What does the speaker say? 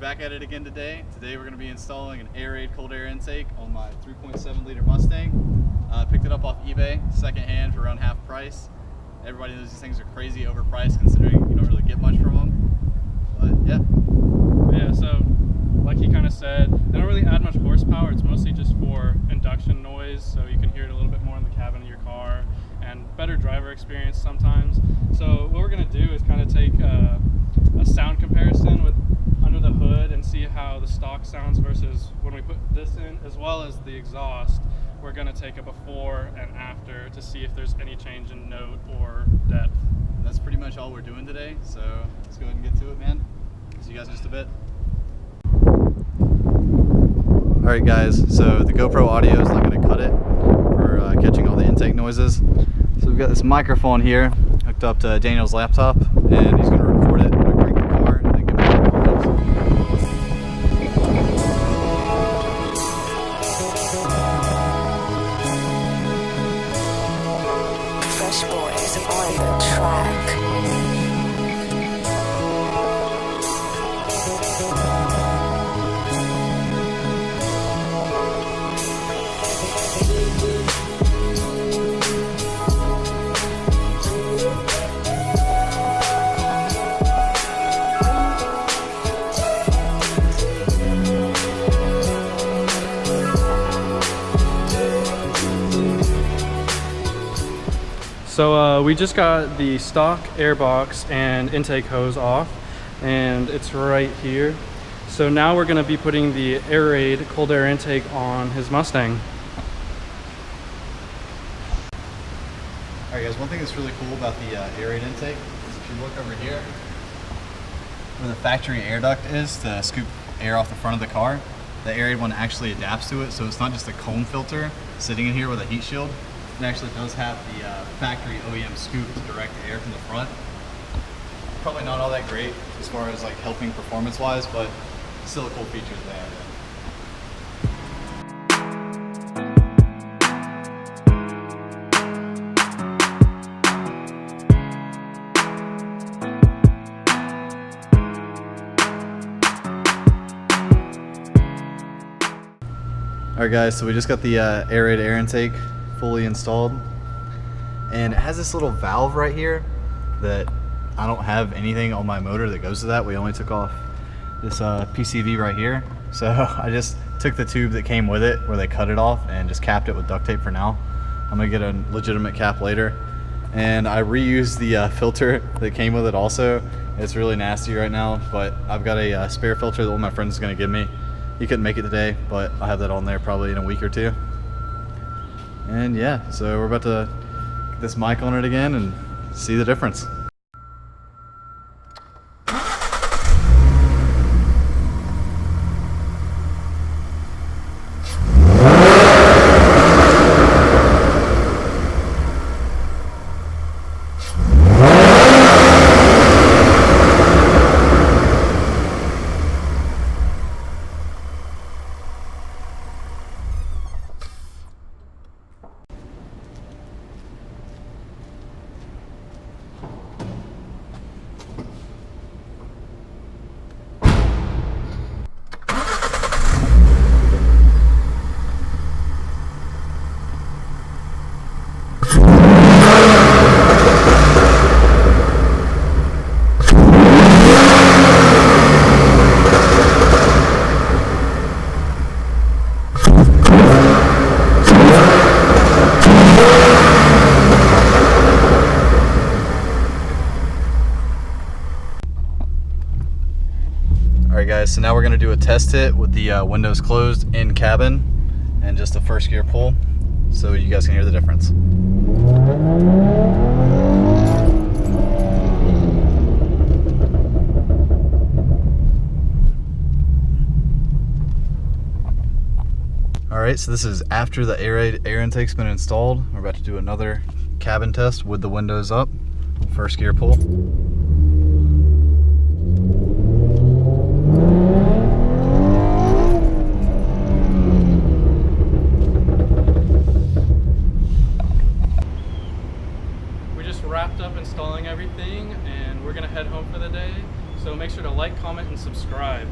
back at it again today. Today we're going to be installing an Airaid cold air intake on my 3.7 liter Mustang. Picked it up off eBay, secondhand for around half price. Everybody knows these things are crazy overpriced considering you don't really get much from them. But yeah. Yeah, so like he kind of said, they don't really add much horsepower. It's mostly just for induction noise, so you can hear it a little bit more in the cabin of your car and better driver experience sometimes. So what we're going to do is kind of take a sound comparison with under the hood and see how the stock sounds versus when we put this in, as well as the exhaust. We're going to take a before and after to see if there's any change in note or depth. That's pretty much all we're doing today, so let's go ahead and get to it, man. See you guys in just a bit. Alright guys, so the GoPro audio is not going to cut it for catching all the intake noises. So we've got this microphone here hooked up to Daniel's laptop, and he's going to record it when I crank the car and then give it a couple Fresh boys on the track. So we just got the stock airbox and intake hose off, and it's right here. So now we're going to be putting the Airaid cold air intake on his Mustang. Alright guys, one thing that's really cool about the Airaid intake is if you look over here where the factory air duct is to scoop air off the front of the car, the Airaid one actually adapts to it, so it's not just a cone filter sitting in here with a heat shield. It actually does have the factory OEM scoop to direct air from the front. Probably not all that great as far as like helping performance wise, but still a cool feature that they added. Alright guys, so we just got the Airaid air intake fully installed, and it has this little valve right here that I don't have anything on my motor that goes to that. We only took off this PCV right here, so I just took the tube that came with it where they cut it off and just capped it with duct tape for now. I'm gonna get a legitimate cap later, and I reused the filter that came with it also. It's really nasty right now, but I've got a spare filter that one of my friends is gonna give me. He couldn't make it today, but I'll have that on there probably in a week or two. And yeah, so we're about to get this mic on it again and see the difference. Alright guys, so now we're going to do a test hit with the windows closed in cabin and just a first gear pull so you guys can hear the difference. Alright, so this is after the Airaid air intake's been installed. We're about to do another cabin test with the windows up. First gear pull. We just wrapped up installing everything and we're gonna head home for the day. So make sure to like, comment, and subscribe.